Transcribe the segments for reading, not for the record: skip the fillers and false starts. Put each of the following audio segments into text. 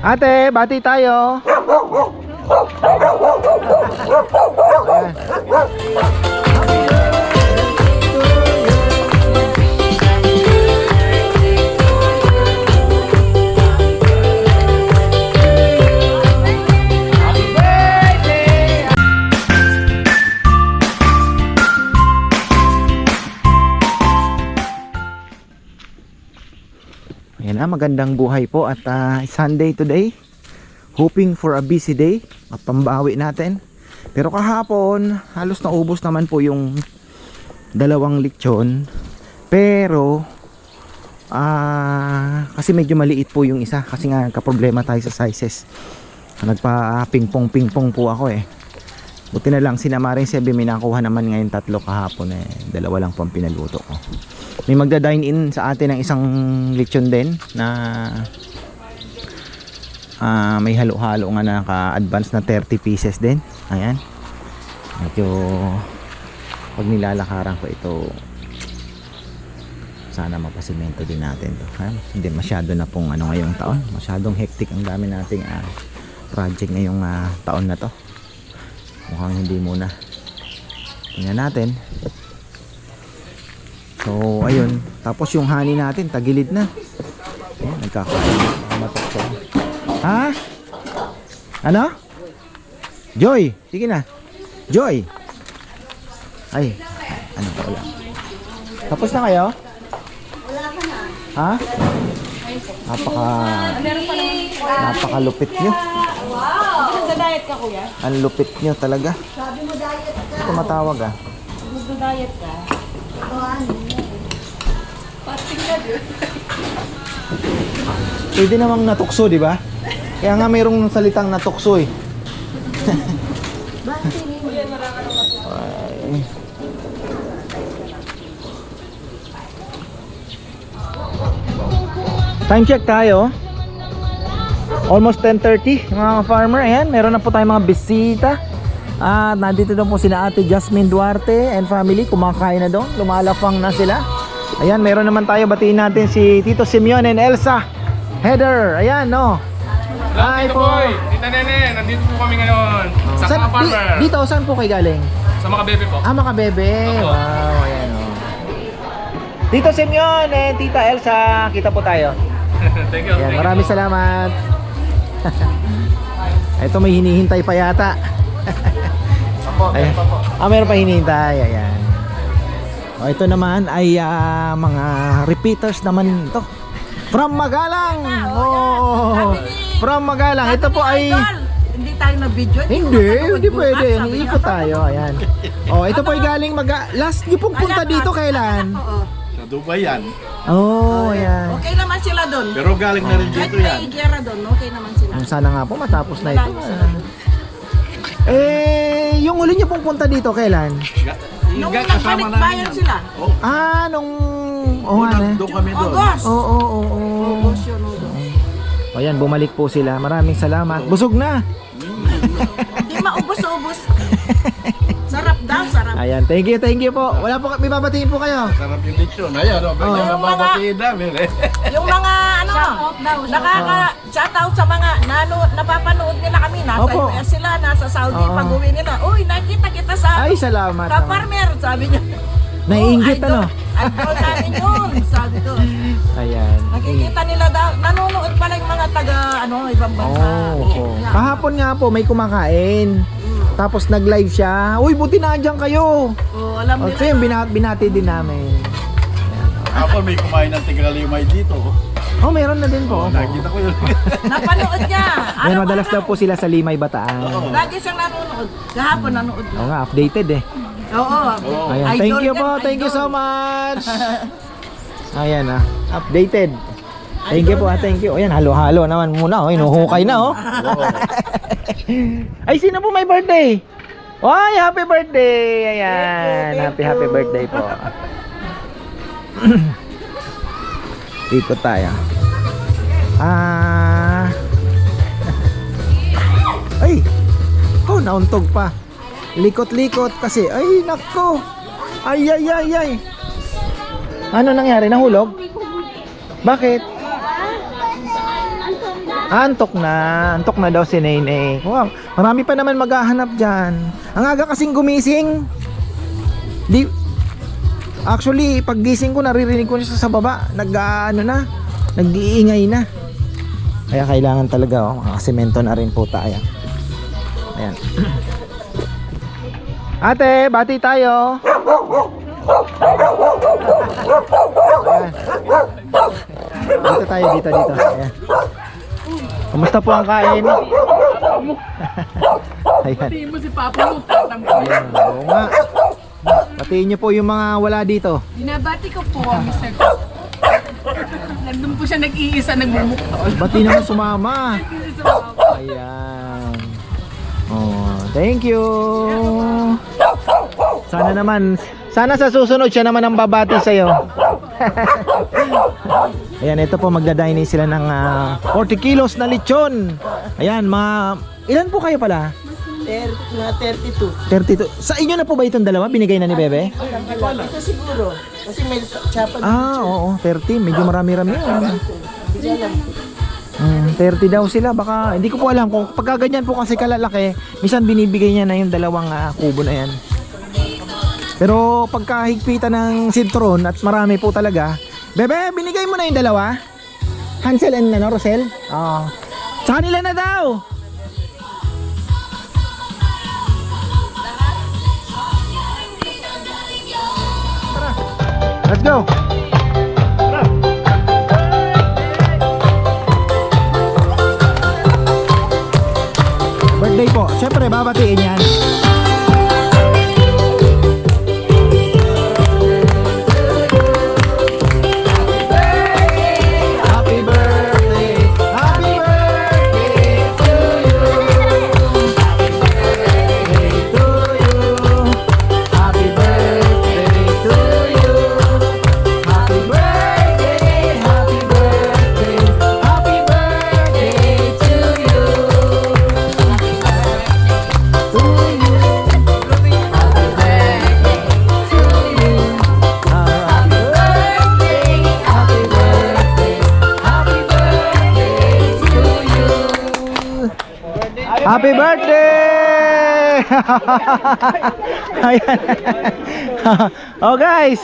Ate, bati tayo. Ayan na, magandang buhay po at Sunday today. Hoping for a busy day. Pambawi natin. Pero kahapon, halos naubos naman po yung dalawang lechon. Pero, kasi medyo maliit po yung isa. Kasi nga, kaproblema tayo sa sizes. Nagpa-pingpong-pingpong po ako eh. Buti na lang, sinamaring Sebe, may nakuha naman ngayon 3 kahapon eh. 2 lang po ang pinaluto ko. May magda-dine in sa atin ng isang lechon din na may halo-halo nga na naka-advance na 30 pieces din. Ayan. Medyo pag nilalakaran ko ito, sana mapasimento din natin to. Hindi masyado na pong ngayong taon. Masyadong hectic ang dami nating project ngayong taon na to. Mukhang hindi muna. Tingnan natin. So ayun, tapos yung honey natin tagilid na. Ayan, nagkakain. Matok. Ha? Ano? Joy, sige na. Joy. Ay, ano ba wala? Tapos na kayo? Wala ka na. Ha? Napakalupit nyo. Wow! Nagda-diet ka, kuya? Ang lupit nyo talaga. Sabi mo diet ka. Tumatawag Nagda-diet ka? Fasting ka din. Pwede namang natukso, di ba? Kaya nga mayroong salitang natukso eh. Bakit hindi mo yan Ay. Time check tayo. Almost 10:30 mga farmer. Ayan, meron na po tayong mga bisita. At nandito daw po sila Ate Jasmine Duarte and family. Kumakain na doon, lumalafang na sila. Ayan, meron naman tayo. Batiin natin si Tito Simeon and Elsa Heather. Ayan, no. Hi po. Tita Nene, nandito po kami ngayon sa Saan, mga farmer. dito, saan po kayo galing? Sa mga bebe po. Makabebe. Opo. Wow, ayan o. Tito Simeon and Tita Elsa, kita po tayo. Thank you. Ayan, Thank maraming you. salamat. Ito may hinihintay pa yata. Opo, Ayan. pa po. Meron pa hinihintay. Ayan. Ito naman ay mga repeaters naman ito. From Magalang. Oh, from Magalang. Ito po ay Hindi tayo na video. hindi pwede. Iikot tayo. Ayan. Ito po ay galing last niyo pong punta dito kailan? Sa Dubai yan. Ayan. Okay naman sila doon. Pero galing na rin Kahit dito yan. may gera doon, okay naman sila. Sana nga po matapos na ito. Yung uli niyo pong punta dito kailan? Nung nagpanikbayan sila. Nung nga na. Doon kami doon. August. Oo. August yun. Ayan, bumalik po sila. Maraming salamat. Busog na. Hindi maubos-ubos. Sarap daw, sarap. Ayan, thank you po. Wala po, may babatiin po kayo. Sarap yung lechon. Ayan, Yung mababatiin namin eh. Yung mga shoutout sa mga napapanood nila kami. Nasa Opo. US sila, nasa Saudi. Oo. Pag-uwi nila, uy, nakita kita sa Ay, salamat. ka-farmer, sabi niya. Naiinggit Idol- ano? Idol namin yun, sabi ko. Ayan. Nakikita nila daw, nanonood pala yung mga taga, ibang bansa. Oo. Kahapon nga po, may kumakain. Tapos nag-live siya. Uy, buti na andyan kayo. Alam nila. So yun, binati din namin. Ako may kumain ng tigalimay dito. Meron na din po. Nakita ko yun. Napanood niya. Yan, madalas daw po sila sa Limay, Bataan. Lagi siyang nanonood. Kahapon nanood Oo na. nga, updated eh. Oo. Ayan, Idol thank you yan, po. Thank you idol. so much. Ayan updated. Thank you po, thank you. Ayan, halo-halo naman muna. Inuhukay na Ay, sino po may birthday? Ay, happy birthday. Ayan, happy birthday po. Ikot tayo. Ay, nauntog pa. Likot-likot kasi. Ay, nako. Ay. Ano nangyari? Nahulog? Bakit? Antok na daw si Nene. Wow, marami pa naman maghahanap dyan. Ang aga kasing gumising. Actually, pag gising ko, naririnig ko siya sa baba. Nag-iingay na. Kaya kailangan talaga, makasemento na rin po tayo. Ayan. Ate, bati tayo. Ayan. Dito tayo, dito. Ayan. Kumusta po ang kain? Ayan. Hindi mo si Papa mo. Ayan, oo nga. Batiin niyo po yung mga wala dito. Binabati ko po ang Mr. Nandun po siya nag-iisa, nagmumuktol. Bati naman sumama. Ayan. Oh, thank you. Sana sa susunod siya naman ang babati sa'yo. Ayan, ito po magda-dining sila ng 40 kilos na lechon. Ayan, ilan po kayo pala? 32. Sa inyo na po ba itong dalawa? Binigay na ni Bebe? Ito siguro. Kasi may chapa. Oo, 30. Medyo marami-rami yun. 30 daw sila. Baka, hindi ko po alam kung pagka ganyan po kasi kalalaki, minsan binibigay niya na yung dalawang kubo na yan. Pero pagka higpitan ng sintron at marami po talaga, Bebe, binigay mo na yung dalawa? Hansel and Rosel? Oo. Sa kanila na daw. Let's go. Birthday po. Siyempre, babatiin yan. Happy birthday. Happy birthday to you. Happy birthday to you. Happy birthday to you. Happy birthday. Happy birthday to you. Happy birthday! Ayan. Oh guys.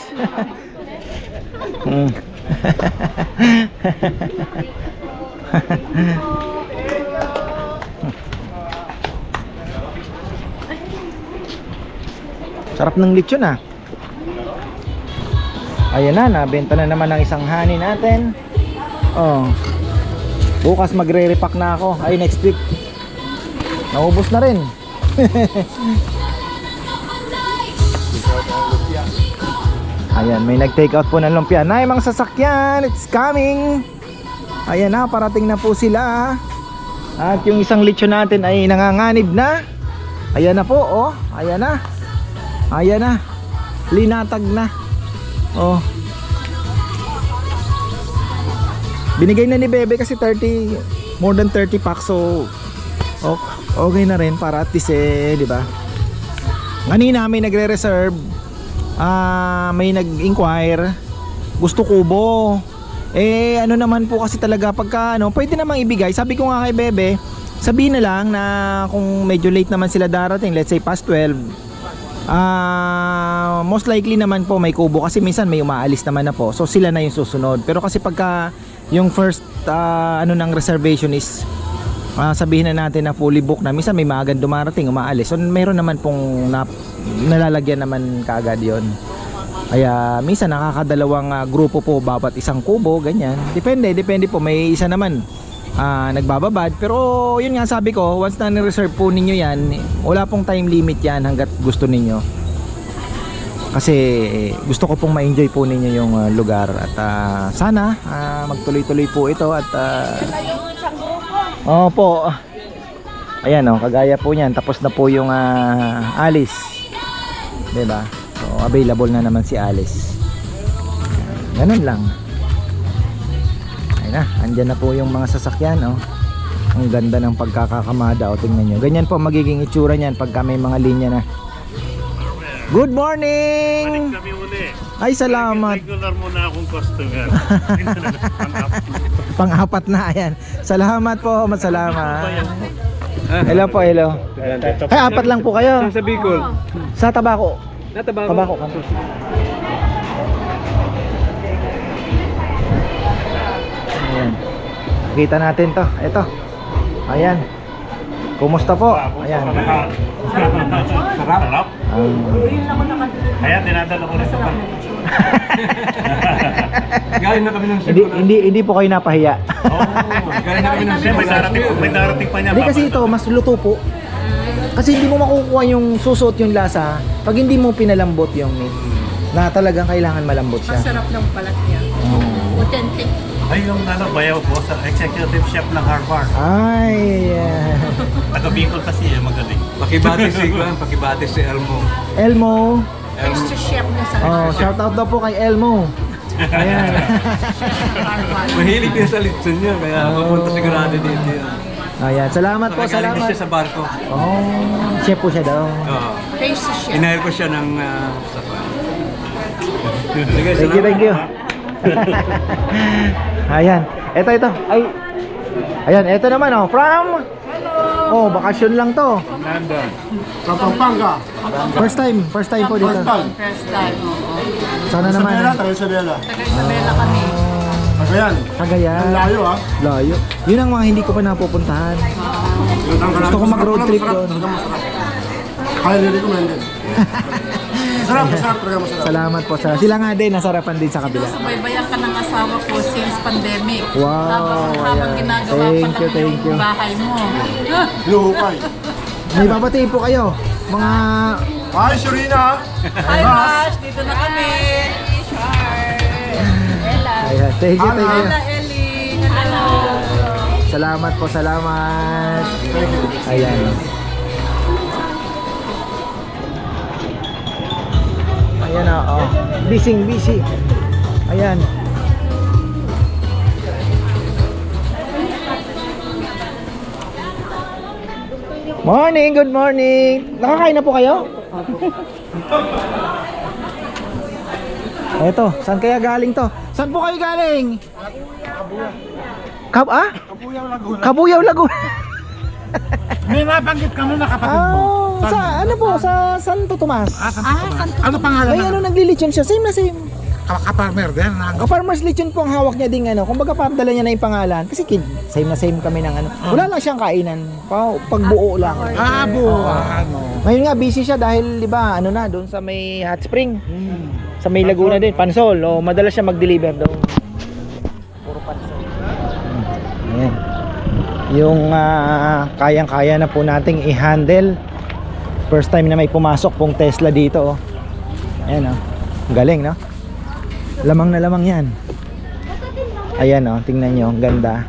Sarap ng lechon ah. Ayan na, nabenta na naman ang isang honey natin. Oh. Bukas magre-repack na ako. Ay, next week. Naubos na rin. Ayan, may nag-take out po ng lumpia. Nay, mga sasakyan, it's coming. Ayan na, parating na po sila. At yung isang lechon natin ay nanganganib na. Ayan na po, oh. Ayan na. Ayan na. Linatag na. Oh. Binigay na ni Bebe kasi 30, more than 30 packs, so okay na rin para at least di ba? Kanina may nagre-reserve, may nag-inquire, gusto kubo. Ano naman po kasi talaga pagka pwede namang ibigay. Sabi ko nga kay Bebe, sabihin na lang na kung medyo late naman sila darating, let's say past 12, most likely naman po may kubo kasi minsan may umaalis naman na po. So sila na yung susunod. Pero kasi pagka yung first ng reservation is sabihin na natin na fully book na, minsan may maagang dumarating, umaalis. So meron naman pong nalalagyan naman kaagad yon. Kaya minsan nakakadalawang grupo po bawat isang kubo, ganyan. Depende po. May isa naman nagbababad. Pero yun nga sabi ko, once na ni-reserve po ninyo yan, wala pong time limit yan hanggat gusto ninyo. Kasi gusto ko pong ma-enjoy po ninyo yung lugar. At sana magtuloy-tuloy po ito. At opo. Ayan kagaya po niyan. Tapos na po yung Alice, diba? So available na naman si Alice. Ganun lang. Ayun na, andyan na po yung mga sasakyan. Ang ganda ng pagkakakamada. Tingnan nyo. Ganyan po magiging itsura niyan pagka may mga linya na. Good morning! Kami uli. Ay, salamat. Regular mo na akong customer. Pang-apat na, ayan. Salamat po, masalamat. Hello po, hello. Ay, apat lang po kayo. Sa Bicol. Sa Tabako. Natabako. Tabako. Ayan. Kita natin to. Ito. Ayan. Kumusta po? Ayan. Sarap. Kaya dinadala ko na sa pan. Galing na kami ng Hindi po kayo napahiya. Galing na kami ng May darating pa niya. Hindi kasi ito, mas luto po. Kasi hindi mo makukuha yung susuot yung lasa pag hindi mo pinalambot yung meat. Na talagang kailangan malambot siya. Masarap ng balat niya. Authentic. Ay, yung bayaw po sa executive chef ng Harvard. Ay, Taga Bicol kasi magaling. Pakibati si Elmo. Elmo. Extra chef na sa Oh, shout out daw po kay Elmo. Ayan. Mahilig din sa litson niya, kaya papunta sigurado dito yun. Ayan, salamat po, Galing salamat. siya sa barko. Oh, chef po siya daw. Oo. Pastry chef. Inahir ko siya ng sakwan. Sige, Thank you, thank you. Ayan, ito. Ay. Ayan, ito naman oh, from Oh, bakasyon lang to. London. Sa Pampanga. First time po dito. First time, oo. Sana naman. Taga Isabela. Taga Isabela kami. Cagayan. Cagayan. Layo ah. Layo. Yun ang mga hindi ko pa napupuntahan. Gusto ko mag-road trip doon. Highly recommended. Masarap talaga masarap. Salamat po sa sila nga din, nasarapan din sa kabila. Subaybayan ka ng asawa ko since pandemic. Wow, Habang ayan. ginagawa Thank pa you, lang thank you. yung bahay mo. Luhukay. May babatiin po kayo. Mga Hi, Shurina. Hi, Bash! Dito na kami. Ella. ayan, thank you. Ella, Ellie. Hello. Salamat po, salamat. Ayan. Ayan na, oh. Busy. Ayan. Morning, good morning. Nakakain na po kayo? Eto, saan kaya galing to? Saan po kayo galing? Kabuyaw Laguna. Kabuyaw, Laguna. May nabanggit ka mo na kapatid mo. Sa ano po? Sa Santo Tomas. Ano pangalan May ano naglilitsyon siya. Same na same. Kaparmer din. Farmer's lechon po ang hawak niya ding ano. Kumbaga parang dala niya na yung pangalan. Kasi kid, same na same kami ng ano. Wala lang siyang kainan. Pagbuo lang. Ngayon nga busy siya dahil 'di ba ano na doon sa may hot spring. Sa may Laguna din, Pansol. O madalas siya mag-deliver doon. Puro Pansol. Ayan. Yung kayang-kaya na po nating i-handle. First time na may pumasok pong Tesla dito. Oh. Ayan oh. Galing no? Lamang na lamang yan. Ayan oh, tingnan nyo, ang ganda.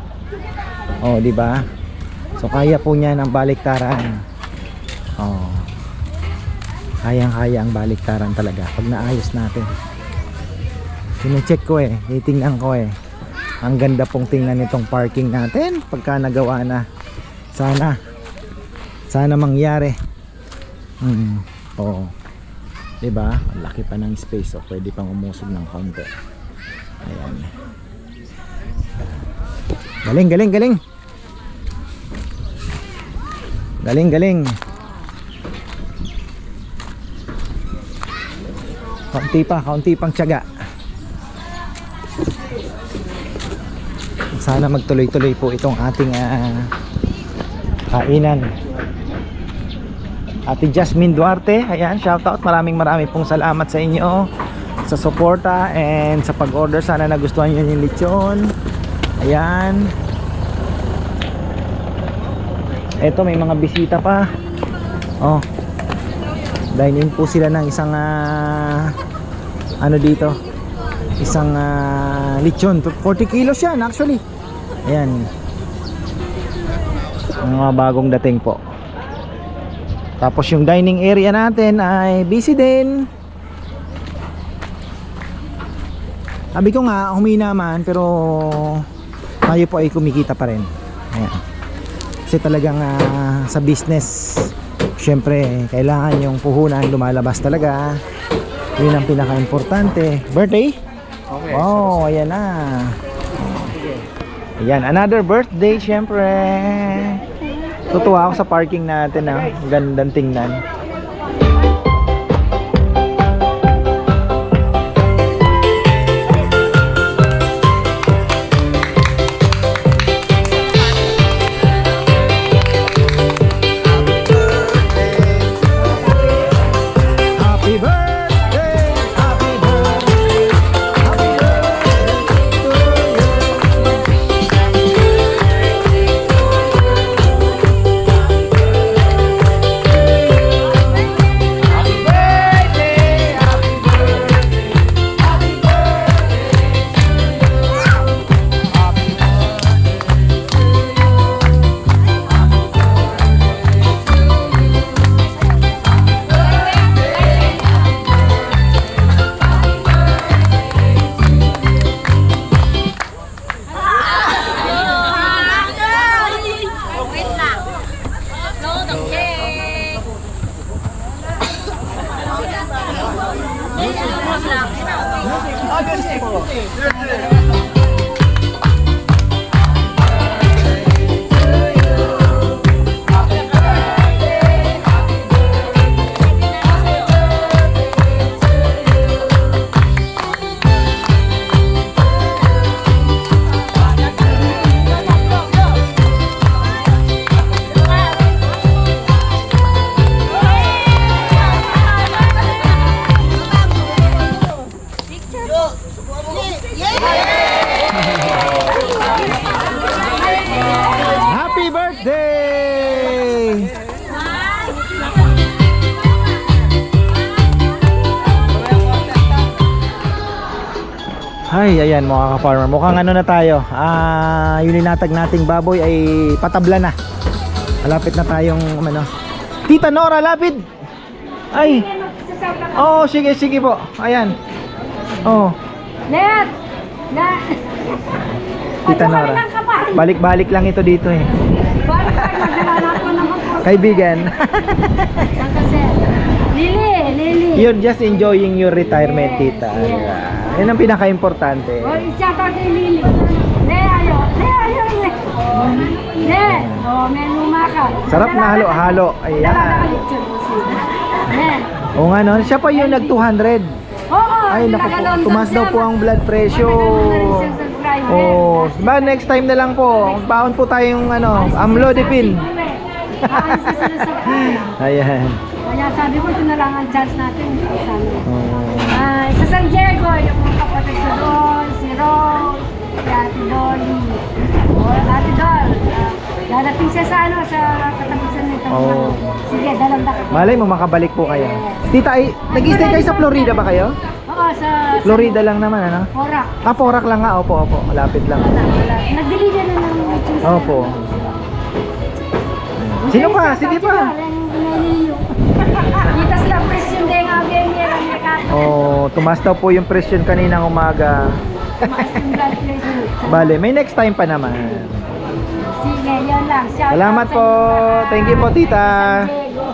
Oh, di ba? So kaya po niya ng baliktaran. Oh. Kayang-kaya ang baliktaran talaga pag naayos natin. Sine-check ko titingnan ko Ang ganda pong tingnan nitong parking natin pagka nagawa na. Sana mangyari. Oh. Diba? Ang laki pa ng space, pwede pang umusog ng konti. Ayan. Galing. Kaunti pang tiyaga. Sana magtuloy-tuloy po itong ating kainan. Ate Jasmine Duarte, ayan, shoutout. Maraming pong salamat sa inyo sa suporta and sa pag-order. Sana nagustuhan niyo yung lechon. Ayan. Eto, may mga bisita pa. Oh. Dine-in po sila ng isang ano dito? Isang lechon. 40 kilos yan actually. Ayan. Mga bagong dating po. Tapos yung dining area natin ay busy din. Sabi ko nga, humina man, pero tayo po ay kumikita pa rin. Ayan. Kasi talagang sa business Siyempre, kailangan yung puhunan lumalabas talaga. Yun ang pinaka-importante. Birthday? Okay. Oh, ayan na. Ayan, another birthday siyempre. Tutuwa ako sa parking natin, ah. Gandang tingnan. Happy birthday, happy birthday, happy birthday to you. Happy birthday! Ay, ayan mga ka-farmer. Mukhang ano na tayo. Yung linatag nating baboy ay patabla na. Malapit na tayong ano. Tita Nora, lapid! Ay! Oh, sige, sige po. Ayan. Oh. Net! Net! Tita Nora. Balik-balik lang ito dito eh. Magdala ko naman po. Kaibigan. Saan kasi? Lili! You're just enjoying your retirement, tita. Yan ang pinaka-importante. O, i-shout out kay Lili. Ne, ayo! Ne! O, may lumaka. Sarap na halo-halo. Ayan. Ne! O nga no, siya pa yung nag-200. Oo! Ay, naku po. Tumas daw po ang blood pressure. Oh, ba next time na lang po. Baon po tayong ano, amlodipine. Ayan. Kaya sabi ko, ito na lang ang chance natin. Oh. Sa San Diego, yung mga kapatid ko doon, si Rose, si Ate Dolly, o Ate Dol. Darating siya sa ano, sa katapusan nito. Oh. Sige, dalang ka. Malay mo makabalik po kayo. Tita, ay, nag-stay kayo sa Florida ba kayo? Oo, sa Florida lang naman, ano? Porak. Porak lang nga. Opo, opo. Malapit lang. Nag-deliver na ng Tuesday. Opo. Sino pa? Sige pa. Itas lang presyon din nga ganyan ang nakaka. Oh, tumaas daw po yung presyon kaninang umaga. Tumaas yung blood pressure. Bale, may next time pa naman. Sige, yun lang. Shout Salamat out sa po. inyo lahat. Thank you po, tita. San Diego.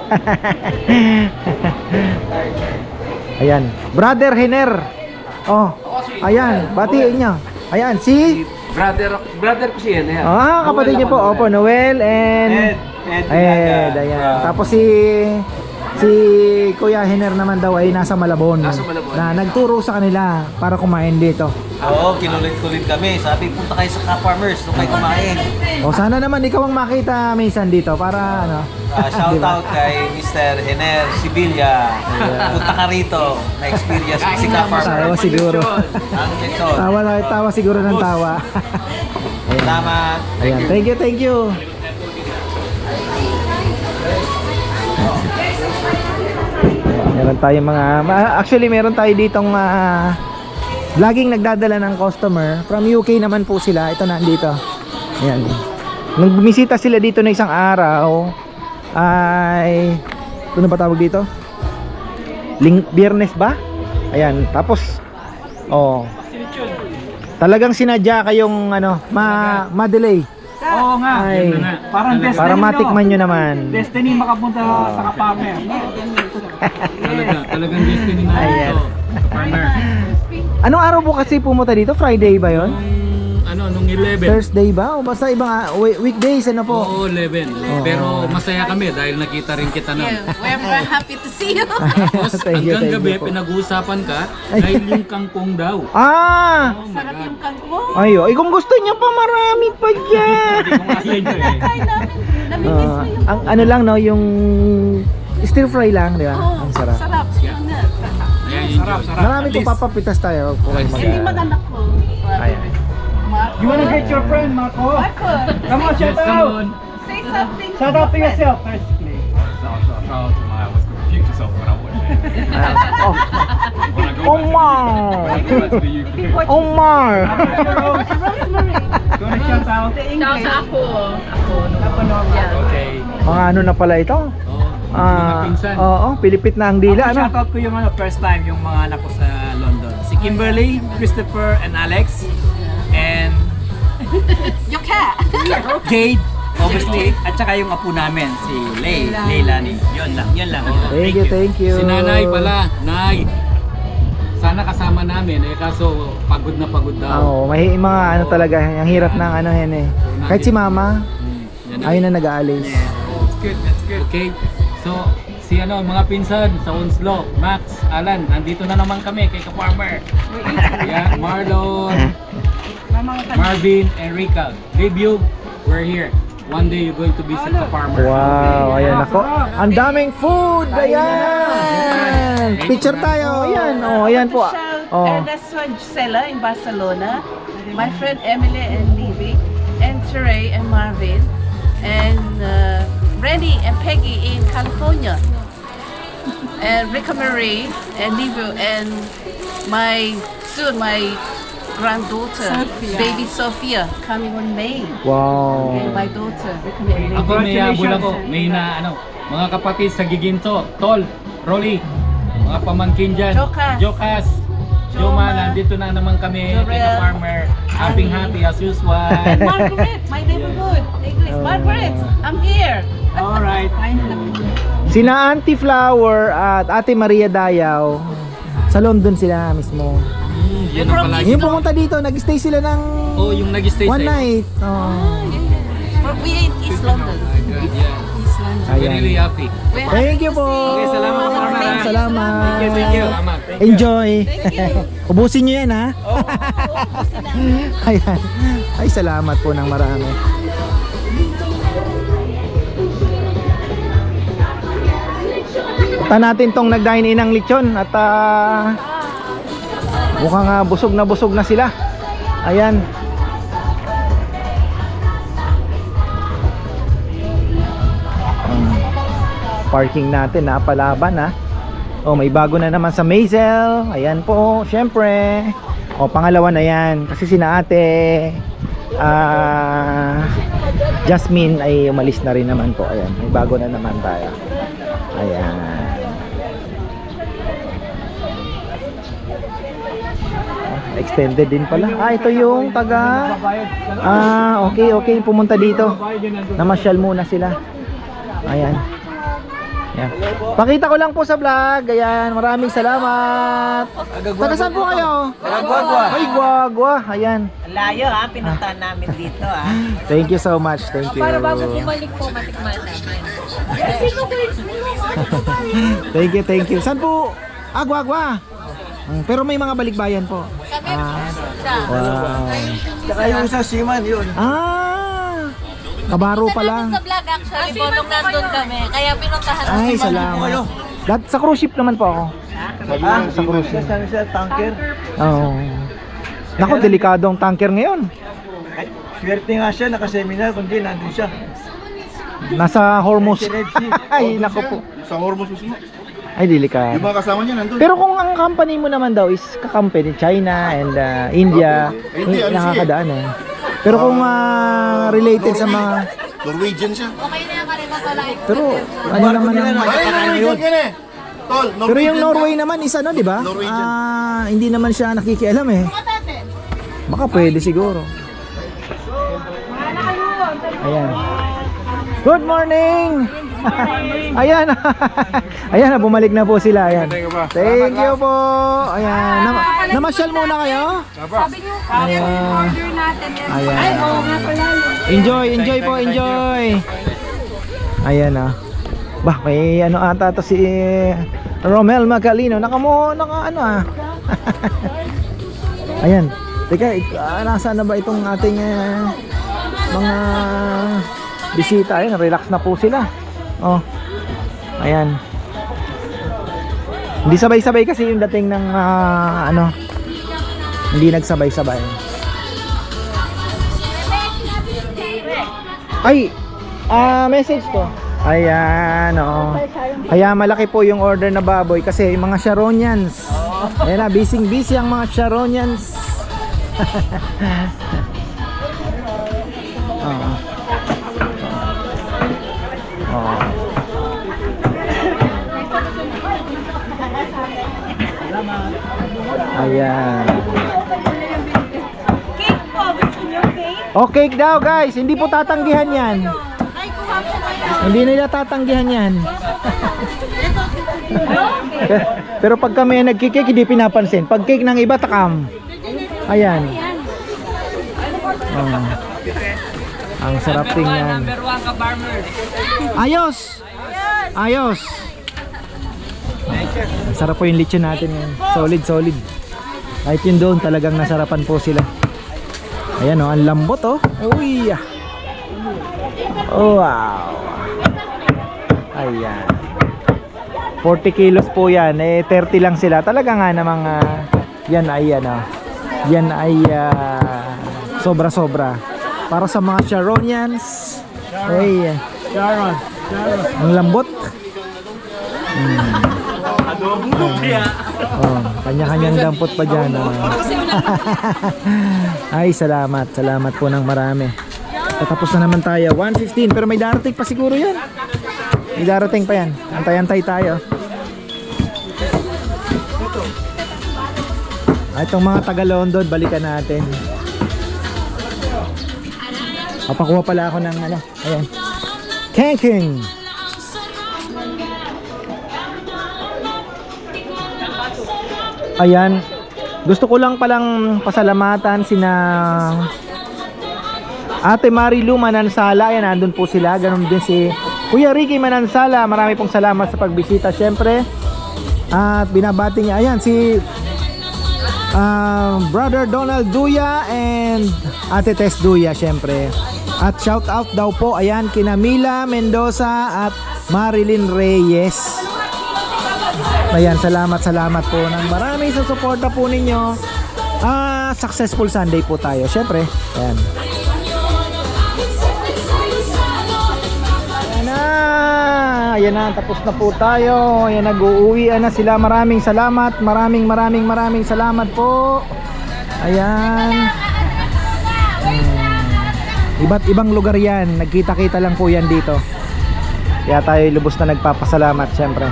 Ayan, Brother Hiner. Oh, ayan, batiin niya. Ayan, si Brother ko siya. Ayan. kapatid niyo po. Opo, Noel and Ed, ayan. Tapos si Kuya Hiner naman daw ay nasa Malabon. Nasa Malabon. Na nagturo sa kanila para kumain dito. Oo, kinulit-kulit kami. Sabi, punta kayo sa Ka-Farmers, doon kayo kumain. O sana naman ikaw ang makita minsan dito para ano. Shout Diba? out kay Mr. Hener Sibilia. Punta ka rito. Na-experience mo si Ka-Farmers. Tawa siguro. Ang lechon. Tawa siguro ng tawa. Salamat. Ayan, thank you. Meron tayong actually meron tayo ditong laging nagdadala ng customer from UK naman po sila. Ito nandito. Ayan. Nung bumisita sila dito na isang araw ay ano ba tawag dito? Biyernes ba? Ayan, tapos talagang sinadya kayong ma-delay. Oo nga. Ay, Yun na nga. Parang destiny para nyo. matikman nyo naman. Destiny makapunta sa kapamer. Talagang destiny na Ayan. ito. Partner. Anong araw po kasi pumunta dito? Friday ba yon? Nung 11. Thursday ba? O basta ibang weekdays ano po? Oo, 11. Pero masaya kami dahil nakita rin kita nun. Yeah, we're very happy to see you. Tapos Thank you, hanggang thank gabi you po. pinag-uusapan ka dahil yung kangkong daw. Ah! Oh my Sarap God. yung kangkong. Ayo, kung gusto niyo pa marami pa dyan. Hindi ko nga inyo eh. Kain namin. Namimiss mo yung... ang ano lang no, yung stir fry lang, di ba? Oh, Ang sarap. sarap. Yun na. Ayan, Sarap, enjoy. sarap. Marami po papapitas tayo. Kung Hindi mag-anak ko. Ayan. You wanna get your friend, Marco? Marco, Come on, shout Come out! on. say something. Shout out to yourself first, please. Shout out to my future self when I watch it. Oh, When I go Omar! back to the UK. Omar! Rosemary. You wanna shout out? The English. Ako. Okay. Mga ano na pala ito? Oh, mga pinsan. Oo, pilipit na ang dila. Ano? Shout out ko yung first time yung mga anak ko sa London. Si Kimberly, Christopher, and Alex. And Yung cat. Jade, obviously. At saka yung apo namin, si Leilani. Yun lang. Thank you, thank you. Si Nanay pala. Nay. Sana kasama namin kaso pagod na pagod daw. Oo, may mga ano talaga, ang hirap ng ano yan eh. Kahit si mama, Yan na. ayun na nag-aalis. That's good, that's good. Okay. So, si mga pinsan sa Onslow, Max, Alan, andito na naman kami kay Ka-Farmer. Yeah, Marlon, Marvin, and Rica. Debut, we're here. One day you're going to visit Ka-Farmer. Wow, ayan ako. Ang daming food, ayan. Picture tayo, ayan. Oh, ayan po. Oh. Ernesto Gisela in Barcelona, my friend Emily and Livy, and Teray and Marvin, and Rennie and Peggy in California, and Rika Marie and Livio, and my granddaughter, baby Sophia, coming on May, Wow. and my daughter, Rika Marie. Ako may habol ako. May mga kapatid sa Giginto, Tol, Rolly, mga pamangkin dyan. Jokas. Joma, nandito na naman kami kay Ka-Farmer. Happy as usual. Margaret, my neighborhood, English. Margaret, I'm here. Alright. Sina Auntie Flower at Ate Maria Dayaw, sa London sila mismo. Yan ang palagi. Yung pumunta dito, nag-stay sila ng Oh, yung nag-stay one sa night. Oh. We in East London. Yeah. Very Ayan. happy. Thank you po. Okay, salamat, Farmer. Salamat. Salamat. Enjoy. Ubusin nyo yan ha. Ayan. Ay, salamat po ng marami. Punta natin tong nag-dine in ng lechon at mukhang busog na sila. Ayan. Parking natin napalaban ha. Oh, may bago na naman sa Maisel. Ayan po, syempre. Oh, pangalawa na yan kasi sina Ate Jasmine ay umalis na rin naman po. Ayan, may bago na naman tayo. Ayan. Extended din pala. Ito yung taga okay, pumunta dito. Namasyal muna sila. Ayan. Ayan. Pakita ko lang po sa vlog. Ayan, maraming salamat. Taga saan po kayo? Guagua. Ay, Guagua. Ayan. Layo pinuntahan namin dito Thank you so much. Thank you. Para bago bumalik po, matikman namin. Thank you. Saan po? Guagua. Pero may mga balikbayan po. Kami siya. Wow. Saka yung sa Siman yun. Kabaro pala. Sa vlog actually, nung nandun kami. Kaya pinuntahan namin. Ay, salamat. Sa cruise ship naman po ako. Sa cruise ship. Sa tanker. Oo. Naku, delikadong tanker ngayon. Swerte nga siya, nakaseminar, kundi nandun siya. Nasa Hormuz. Ay, naku po. Sa Hormuz mismo. Ay, delikado. Yung mga kasama niya nandun. Pero kung ang company mo naman daw is kakampi China and India, nakakadaan eh. Pero kung related sa mga... Norwegian siya. Okay na yan, kanina pala. Pero ano naman ang... Ay, Norwegian ka na eh. Tol, Norwegian. Pero yung Norway naman is ano, di ba? Norwegian. Hindi naman siya nakikialam eh. Baka pwede siguro. Ayan. Good morning! Ayan. Ayan, bumalik na po sila. Ayan. Thank you po. Ayan. Namasyal muna kayo? Sabi niyo, order natin. Ayan. Ay, oo nga pala. Enjoy po, enjoy. Ayan ah. Bah, may ano ata to si Romel Macalino. Naka ano ah. Ayan. Teka, nasaan na ba itong ating mga bisita? Ayan, relax na po sila. Oh. Ayan. Hindi sabay-sabay kasi yung dating ng ano. Hindi nagsabay-sabay. Ay, message po. Ayan, oo. Kaya malaki po yung order na baboy kasi yung mga Sharonians. Ayan na, busy ang mga Sharonians. Oo. Oo. Ayan. Cake po, gusto niyo cake? O, cake daw guys, hindi po tatanggihan yan. Ay, kuha po kayo. Hindi nila tatanggihan yan. Pero pag kami nagkikake, hindi pinapansin. Pag cake ng iba, takam. Ayan. Oh. Ang sarap tingnan. Number 1 ka farmers. Ayos! Ayos! Ang sarap po yung lechon natin ngayon. Solid. Kahit yun doon, talagang nasarapan po sila. Ayan o, ang lambot o. Uy! Oh, wow! Ayan. 40 kilos po yan. 30 lang sila. Talaga nga namang yan ay sobra-sobra. Para sa mga Sharonians. Ay, Sharon. ang lambot. Oh, kanya-kanyang dampot pa dyan. Ay, salamat po ng marami. Patapos na naman tayo. 1:15, pero may darating pa siguro yan. May darating pa yan. Antay-antay tayo. Itong mga taga London, balikan natin. Papakuha pala ako ng ano. Ayan. King. Ayan. Gusto ko lang palang pasalamatan sina Ate Marilu Manansala. Ayan, nandun po sila. Ganon din si Kuya Ricky Manansala. Marami pong salamat sa pagbisita syempre. At binabati niya. Ayan, si Brother Donald Duya and Ate Tess Duya syempre. At shout out daw po ayan kina Mila Mendoza at Marilyn Reyes. Ayan, salamat po ng marami sa suporta po ninyo. Successful Sunday po tayo syempre. Ayan. Ayan na, tapos na po tayo. Ayan, nag-uuwi na sila. Maraming salamat. Maraming salamat po. Ayan. Iba't ibang lugar yan. Nagkita-kita lang po yan dito. Kaya tayo lubos na nagpapasalamat syempre.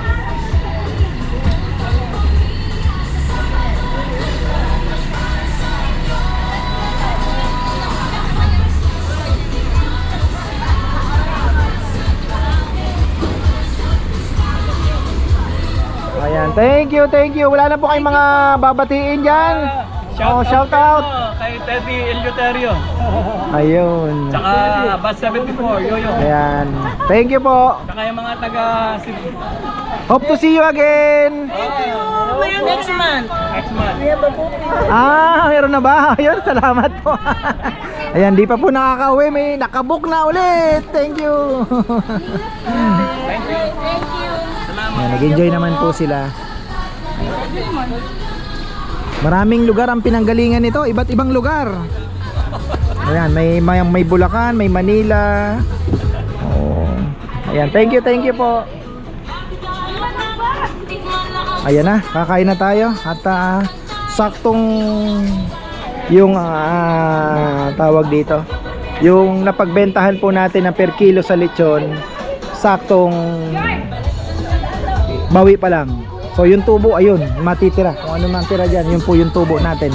Ayan, thank you. Wala na po kayong mga babatiin dyan. Shout out. Kay Teddy Eleuterio. Ayun. Tsaka Bus 74, Yoyo. Ayan. Thank you po. Tsaka yung mga taga Cebu. Hope to see you again. Next month. Next month. Meron na ba? Ayun, salamat po. Ayan, di pa po nakaka-uwi. May nakabook na ulit. Thank you. Thank you. Ayan, nag-enjoy naman po sila. Maraming lugar ang pinanggalingan nito, iba't ibang lugar. Ayan, may Bulacan, may Manila. Oh. Ayan, thank you po. Ayan na, kakain na tayo. At saktong yung tawag dito, yung napagbentahan po natin na per kilo sa lechon, saktong bawi pa lang. So yung tubo, ayun, matitira. Kung ano man tira dyan, yun po yung tubo natin.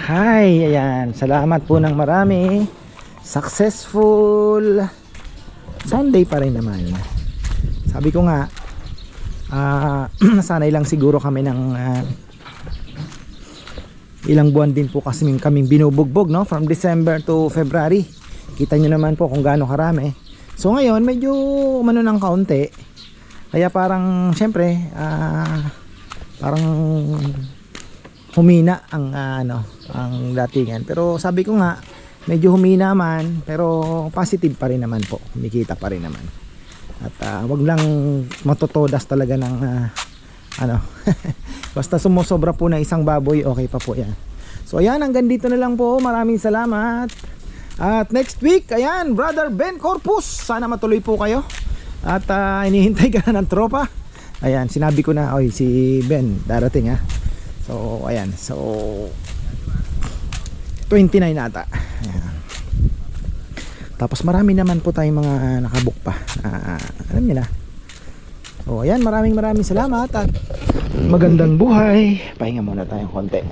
Hi, ayan. Salamat po ng marami. Successful Sunday pa rin naman. Sabi ko nga, nasanay lang siguro kami ng ilang buwan din po kasi kaming binubugbog, no? From December to February. Kita nyo naman po kung gaano karami. So ngayon medyo umano ng kaunti. Kaya parang syempre parang humina ang ang datingan. Pero sabi ko nga medyo humina man, pero positive pa rin naman po. Kumikita pa rin naman. At wag lang matotodas talaga ng basta sumusobra po na isang baboy, okay pa po yan. So ayan, hanggang dito na lang po. Maraming salamat. At next week, ayan, Brother Ben Corpus, sana matuloy po kayo. At inihintay ka na ng tropa. Ayan, sinabi ko na, oy, si Ben darating ha. So ayan, so 29 ata. Ayan. Tapos marami naman po tayong mga nakabook pa. Alam niyo na. So ayan, maraming salamat at magandang buhay. Pahinga muna tayong konti.